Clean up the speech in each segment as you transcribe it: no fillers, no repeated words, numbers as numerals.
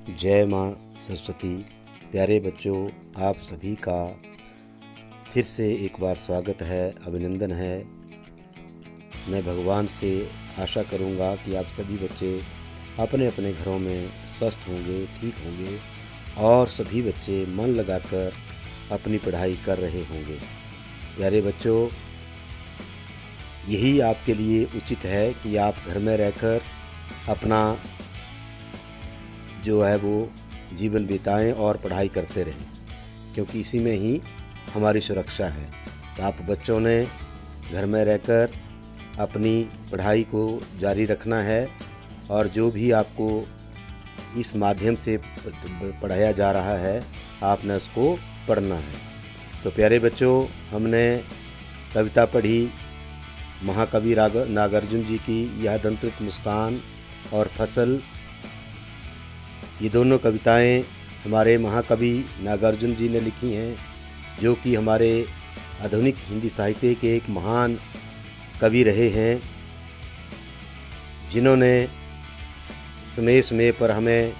जय माँ सरस्वती। प्यारे बच्चों, आप सभी का फिर से एक बार स्वागत है, अभिनंदन है। मैं भगवान से आशा करूँगा कि आप सभी बच्चे अपने अपने घरों में स्वस्थ होंगे, ठीक होंगे और सभी बच्चे मन लगाकर अपनी पढ़ाई कर रहे होंगे। प्यारे बच्चों, यही आपके लिए उचित है कि आप घर में रहकर अपना जो है वो जीवन बिताएं और पढ़ाई करते रहें, क्योंकि इसी में ही हमारी सुरक्षा है। तो आप बच्चों ने घर में रहकर अपनी पढ़ाई को जारी रखना है और जो भी आपको इस माध्यम से पढ़ाया जा रहा है आपने उसको पढ़ना है। तो प्यारे बच्चों, हमने कविता पढ़ी महाकवि नागार्जुन जी की यह दंत्रित मुस्कान और फसल। ये दोनों कविताएं हमारे महाकवि नागार्जुन जी ने लिखी हैं, जो कि हमारे आधुनिक हिंदी साहित्य के एक महान कवि रहे हैं, जिन्होंने समय समय पर हमें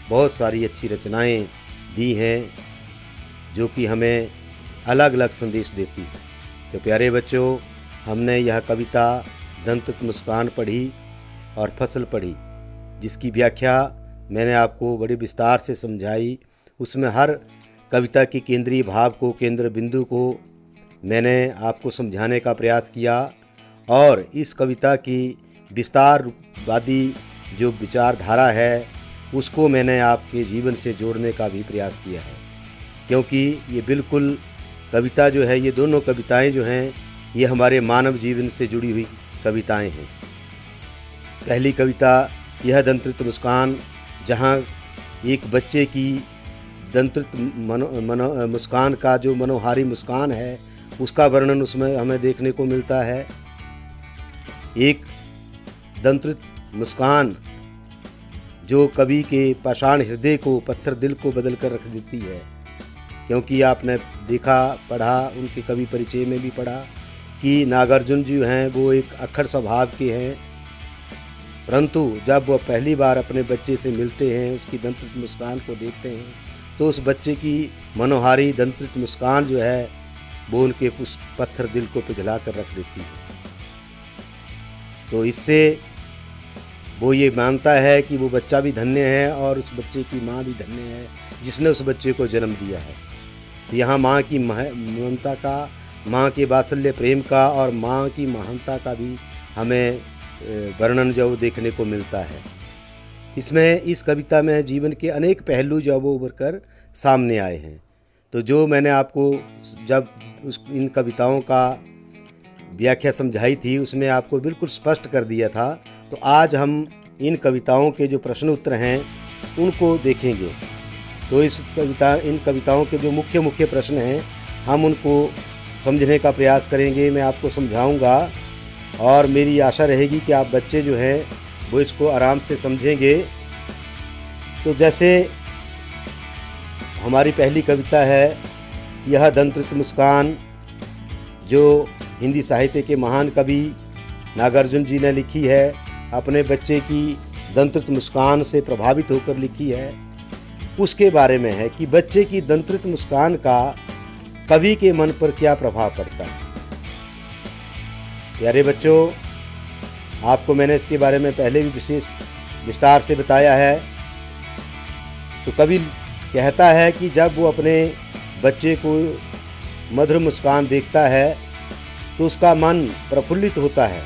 बहुत सारी अच्छी रचनाएं दी हैं, जो कि हमें अलग अलग संदेश देती हैं। तो प्यारे बच्चों, हमने यह कविता दंत्रित मुस्कान पढ़ी और फसल पढ़ी, जिसकी व्याख्या मैंने आपको बड़े विस्तार से समझाई। उसमें हर कविता की केंद्रीय भाव को, केंद्र बिंदु को मैंने आपको समझाने का प्रयास किया और इस कविता की विस्तारवादी जो विचारधारा है उसको मैंने आपके जीवन से जोड़ने का भी प्रयास किया है, क्योंकि ये बिल्कुल कविता जो है, ये दोनों कविताएं जो हैं, ये हमारे मानव जीवन से जुड़ी हुई कविताएं हैं। पहली कविता यह दंत्रित मुस्कान, जहाँ एक बच्चे की दंत्रित मुस्कान का जो मनोहारी मुस्कान है उसका वर्णन उसमें हमें देखने को मिलता है। एक दंत्रित मुस्कान जो कवि के पाषाण हृदय को, पत्थर दिल को बदल कर रख देती है, क्योंकि आपने देखा, पढ़ा, उनके कवि परिचय में भी पढ़ा कि नागार्जुन जी हैं वो एक अक्खड़ स्वभाव के हैं, परंतु जब वह पहली बार अपने बच्चे से मिलते हैं, उसकी दंत्रित मुस्कान को देखते हैं, तो उस बच्चे की मनोहारी दंत्रित मुस्कान जो है वो उनके उस पत्थर दिल को पिघला कर रख देती है। तो इससे वो ये मानता है कि वो बच्चा भी धन्य है और उस बच्चे की माँ भी धन्य है जिसने उस बच्चे को जन्म दिया है। तो यहाँ माँ की ममता का, माँ के वात्सल्य प्रेम का और माँ की महानता का भी हमें वर्णन जो देखने को मिलता है। इसमें, इस कविता में जीवन के अनेक पहलू जो वो उभर कर सामने आए हैं। तो जो मैंने आपको जब इन कविताओं का व्याख्या समझाई थी उसमें आपको बिल्कुल स्पष्ट कर दिया था। तो आज हम इन कविताओं के जो प्रश्न उत्तर हैं उनको देखेंगे। तो इन कविताओं के जो मुख्य मुख्य प्रश्न हैं हम उनको समझने का प्रयास करेंगे, मैं आपको समझाऊंगा और मेरी आशा रहेगी कि आप बच्चे जो हैं वो इसको आराम से समझेंगे। तो जैसे हमारी पहली कविता है यह दंत्रित मुस्कान, जो हिंदी साहित्य के महान कवि नागार्जुन जी ने लिखी है, अपने बच्चे की दंत्रित मुस्कान से प्रभावित होकर लिखी है। उसके बारे में है कि बच्चे की दंत्रित मुस्कान का कवि के मन पर क्या प्रभाव पड़ता है। प्यारे बच्चों, आपको मैंने इसके बारे में पहले भी विशेष विस्तार से बताया है। तो कवि कहता है कि जब वो अपने बच्चे को मधुर मुस्कान देखता है तो उसका मन प्रफुल्लित होता है,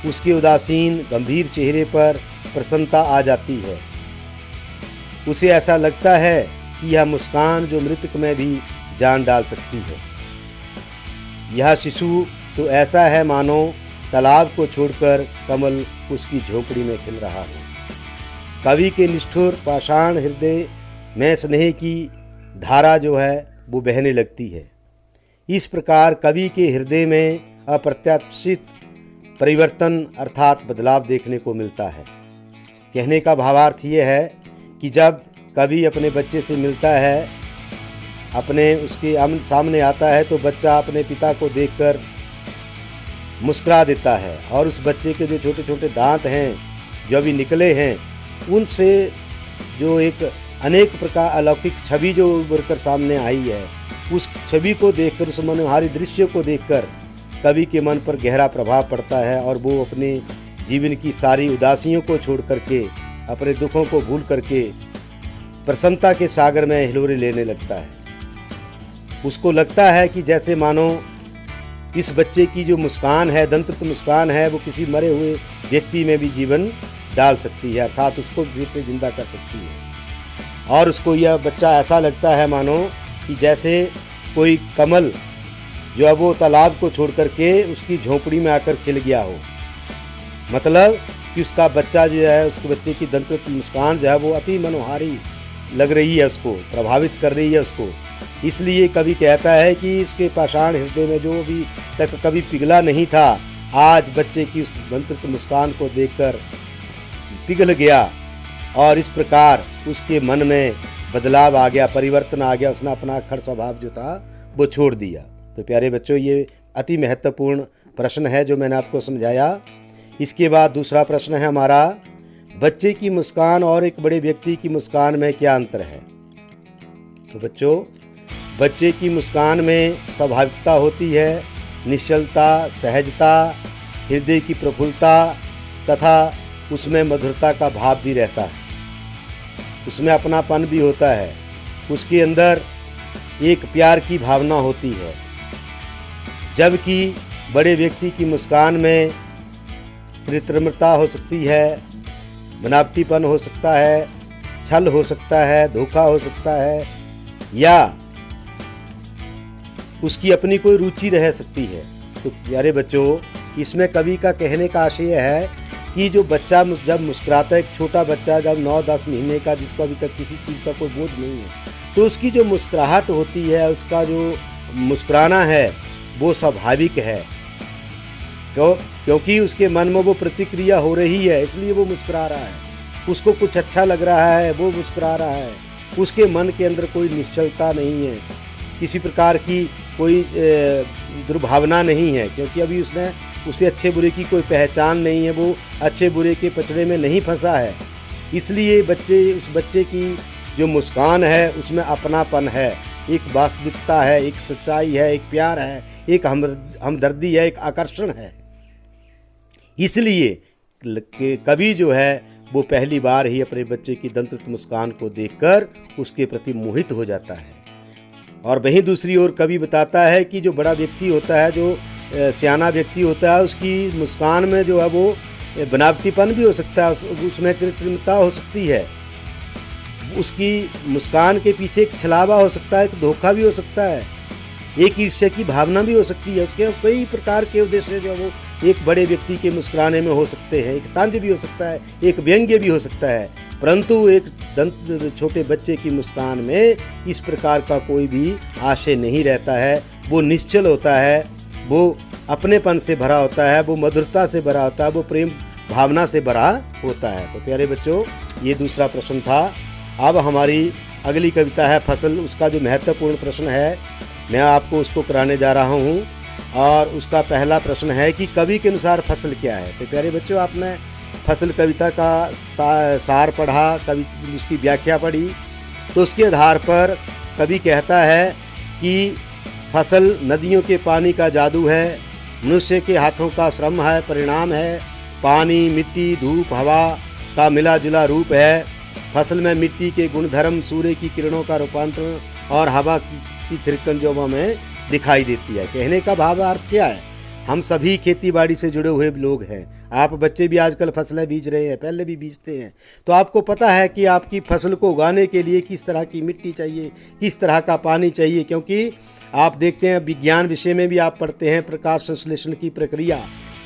उसके उदासीन गंभीर चेहरे पर प्रसन्नता आ जाती है। उसे ऐसा लगता है कि यह मुस्कान जो मृतक में भी जान डाल सकती है। यह शिशु तो ऐसा है मानो तालाब को छोड़कर कमल उसकी झोपड़ी में खिल रहा हो। कवि के निष्ठुर पाषाण हृदय में स्नेह की धारा जो है वो बहने लगती है। इस प्रकार कवि के हृदय में अप्रत्याशित परिवर्तन अर्थात बदलाव देखने को मिलता है। कहने का भावार्थ ये है कि जब कवि अपने बच्चे से मिलता है, अपने उसके सामने आता है, तो बच्चा अपने पिता को देखकर मुस्कुरा देता है और उस बच्चे के जो छोटे छोटे दांत हैं जो अभी निकले हैं उनसे जो एक अनेक प्रकार अलौकिक छवि जो उभर कर सामने आई है, उस छवि को देखकर, उस मनोहारी दृश्य को देखकर कवि के मन पर गहरा प्रभाव पड़ता है और वो अपने जीवन की सारी उदासियों को छोड़ करके, अपने दुखों को भूल करके प्रसन्नता के सागर में हिलोरे लेने लगता है। उसको लगता है कि जैसे मानो इस बच्चे की जो मुस्कान है, दंतृप्त मुस्कान है, वो किसी मरे हुए व्यक्ति में भी जीवन डाल सकती है, अर्थात उसको फिर से जिंदा कर सकती है। और उसको यह बच्चा ऐसा लगता है मानो कि जैसे कोई कमल जो है वो तालाब को छोड़ करके उसकी झोंपड़ी में आकर खिल गया हो। मतलब कि उसका बच्चा जो है, उसके बच्चे की दंतृप्त मुस्कान जो है वो अति मनोहारी लग रही है, उसको प्रभावित कर रही है उसको। इसलिए कवि कहता है कि इसके पाषाण हृदय में जो भी तक कभी पिघला नहीं था, आज बच्चे की उस दंतृप्त मुस्कान को देखकर पिघल गया और इस प्रकार उसके मन में बदलाव आ गया, परिवर्तन आ गया। उसने अपना अक्खड़ स्वभाव जो था वो छोड़ दिया। तो प्यारे बच्चों, ये अति महत्वपूर्ण प्रश्न है जो मैंने आपको समझाया। इसके बाद दूसरा प्रश्न है हमारा, बच्चे की मुस्कान और एक बड़े व्यक्ति की मुस्कान में क्या अंतर है। तो बच्चों, बच्चे की मुस्कान में स्वाभाविकता होती है, निश्चलता, सहजता, हृदय की प्रफुल्लता तथा उसमें मधुरता का भाव भी रहता है, उसमें अपनापन भी होता है, उसके अंदर एक प्यार की भावना होती है। जबकि बड़े व्यक्ति की मुस्कान में कृत्रिमता हो सकती है, बनावटीपन हो सकता है, छल हो सकता है, धोखा हो सकता है, या उसकी अपनी कोई रुचि रह सकती है। तो प्यारे बच्चों, इसमें कवि का कहने का आशय है कि जो बच्चा जब मुस्कुराता है, एक छोटा बच्चा जब 9-10 महीने का, जिसको अभी तक किसी चीज़ का कोई बोध नहीं है, तो उसकी जो मुस्कुराहट होती है, उसका जो मुस्कुराना है वो स्वाभाविक है। क्योंकि उसके मन में वो प्रतिक्रिया हो रही है, इसलिए वो मुस्कुरा रहा है। उसको कुछ अच्छा लग रहा है, वो मुस्कुरा रहा है। उसके मन के अंदर कोई निश्चलता नहीं है, किसी प्रकार की कोई दुर्भावना नहीं है, क्योंकि अभी उसे अच्छे बुरे की कोई पहचान नहीं है, वो अच्छे बुरे के पचड़े में नहीं फंसा है। इसलिए उस बच्चे की जो मुस्कान है उसमें अपनापन है, एक वास्तविकता है, एक सच्चाई है, एक प्यार है, एक हमदर्दी है, एक आकर्षण है। इसलिए कवि जो है वो पहली बार ही अपने बच्चे की दंतृप्त मुस्कान को देखकर उसके प्रति मोहित हो जाता है। और वहीं दूसरी ओर कवि बताता है कि जो बड़ा व्यक्ति होता है, जो सियाना व्यक्ति होता है, उसकी मुस्कान में जो है वो बनावटीपन भी हो सकता है, उसमें कृत्रिमता हो सकती है, उसकी मुस्कान के पीछे एक छलावा हो सकता है, एक धोखा भी हो सकता है, एक ईर्ष्या की भावना भी हो सकती है। उसके कई प्रकार के उद्देश्य जो वो एक बड़े व्यक्ति के मुस्कुराने में हो सकते हैं। एक तंज भी हो सकता है, एक व्यंग्य भी हो सकता है, परंतु एक छोटे बच्चे की मुस्कान में इस प्रकार का कोई भी आशय नहीं रहता है। वो निश्चल होता है, वो अपनेपन से भरा होता है, वो मधुरता से भरा होता है, वो प्रेम भावना से भरा होता है। तो प्यारे बच्चों, ये दूसरा प्रश्न था। अब हमारी अगली कविता है फसल। उसका जो महत्वपूर्ण प्रश्न है मैं आपको उसको कराने जा रहा हूँ। और उसका पहला प्रश्न है कि कवि के अनुसार फसल क्या है। तो प्यारे बच्चों, आपने फसल कविता का सार पढ़ा, कवि उसकी व्याख्या पढ़ी, तो उसके आधार पर कवि कहता है कि फसल नदियों के पानी का जादू है, मनुष्य के हाथों का श्रम है, परिणाम है, पानी, मिट्टी, धूप, हवा का मिला जुला रूप है। फसल में मिट्टी के गुणधर्म, सूर्य की किरणों का रूपांतरण और हवा की थिरकन जो हमें दिखाई देती है। कहने का भावार्थ क्या है, हम सभी खेती बाड़ी से जुड़े हुए लोग हैं। आप बच्चे भी आजकल फसलें बीज रहे हैं, पहले भी बीजते हैं, तो आपको पता है कि आपकी फसल को उगाने के लिए किस तरह की मिट्टी चाहिए, किस तरह का पानी चाहिए। क्योंकि आप देखते हैं विज्ञान विषय में भी आप पढ़ते हैं प्रकाश संश्लेषण की प्रक्रिया,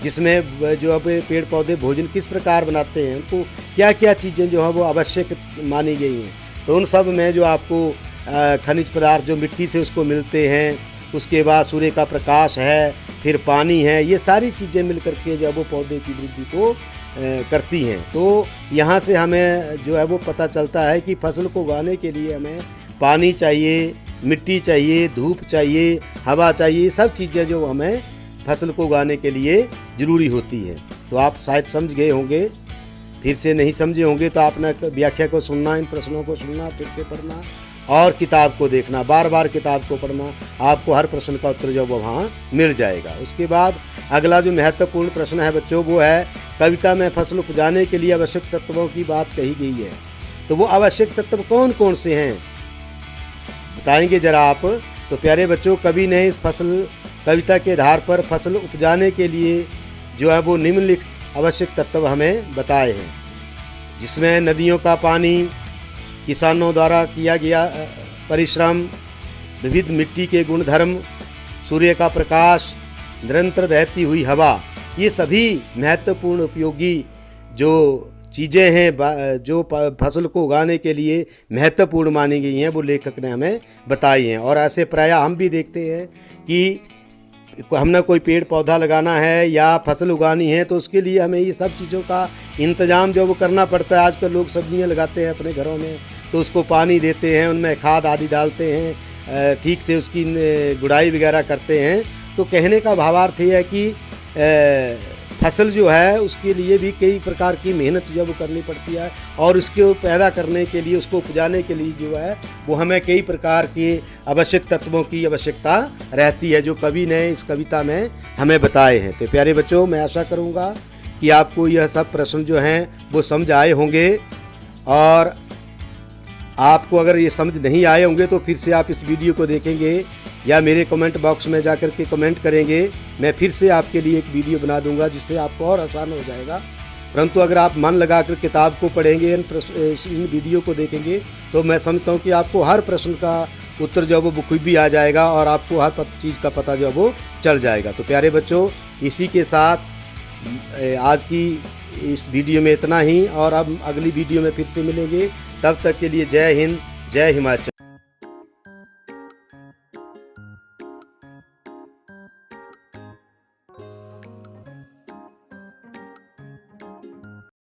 जिसमें जो अब पेड़ पौधे भोजन किस प्रकार बनाते हैं, उनको क्या क्या चीज़ें जो है वो आवश्यक मानी गई हैं। तो उन सब में जो आपको खनिज पदार्थ जो मिट्टी से उसको मिलते हैं, उसके बाद सूर्य का प्रकाश है, फिर पानी है, ये सारी चीज़ें मिल करके जो है वो पौधे की वृद्धि को करती हैं। तो यहाँ से हमें जो है वो पता चलता है कि फसल को उगाने के लिए हमें पानी चाहिए, मिट्टी चाहिए, धूप चाहिए, हवा चाहिए, सब चीज़ें जो हमें फसल को उगाने के लिए ज़रूरी होती है। तो आप शायद समझ गए होंगे। फिर से नहीं समझे होंगे तो आपने व्याख्या को सुनना, इन प्रश्नों को सुनना, फिर से पढ़ना और किताब को देखना, बार बार किताब को पढ़ना, आपको हर प्रश्न का उत्तर जो वो वहाँ मिल जाएगा। उसके बाद अगला जो महत्वपूर्ण प्रश्न है बच्चों वो है कविता में फसल उपजाने के लिए आवश्यक तत्वों की बात कही गई है। तो वो आवश्यक तत्व कौन कौन से हैं बताएंगे जरा आप। तो प्यारे बच्चों, कवि ने इस कविता के आधार पर फसल उपजाने के लिए जो है वो निम्नलिखित आवश्यक तत्व हमें बताए हैं, जिसमें नदियों का पानी, किसानों द्वारा किया गया परिश्रम, विविध मिट्टी के गुणधर्म, सूर्य का प्रकाश, निरंतर बहती हुई हवा, ये सभी महत्वपूर्ण उपयोगी जो चीज़ें हैं जो फसल को उगाने के लिए महत्वपूर्ण मानी गई हैं वो लेखक ने हमें बताई हैं। और ऐसे प्रायः हम भी देखते हैं कि हमने कोई पेड़ पौधा लगाना है या फसल उगानी है तो उसके लिए हमें ये सब चीज़ों का इंतज़ाम जो वो करना पड़ता है। आजकल लोग सब्जियां लगाते हैं अपने घरों में तो उसको पानी देते हैं, उनमें खाद आदि डालते हैं, ठीक से उसकी गुड़ाई वगैरह करते हैं। तो कहने का भावार्थ ये है कि फसल जो है उसके लिए भी कई प्रकार की मेहनत जो वो करनी पड़ती है और उसको पैदा करने के लिए, उसको उपजाने के लिए जो है वो हमें कई प्रकार के आवश्यक तत्वों की आवश्यकता रहती है जो कवि ने इस कविता में हमें बताए हैं। तो प्यारे बच्चों, मैं आशा करूँगा कि आपको यह सब प्रश्न जो हैं वो समझ आए होंगे और आपको अगर ये समझ नहीं आए होंगे तो फिर से आप इस वीडियो को देखेंगे या मेरे कमेंट बॉक्स में जाकर के कमेंट करेंगे, मैं फिर से आपके लिए एक वीडियो बना दूंगा जिससे आपको और आसान हो जाएगा। परंतु अगर आप मन लगाकर किताब को पढ़ेंगे, इन वीडियो को देखेंगे तो मैं समझता हूँ कि आपको हर प्रश्न का उत्तर जो वो बखूबी आ जाएगा और आपको हर चीज़ का पता जो वो चल जाएगा। तो प्यारे बच्चों, इसी के साथ आज की इस वीडियो में इतना ही और अब अगली वीडियो में फिर से मिलेंगे। तब तक के लिए जय हिंद, जय हिमाचल।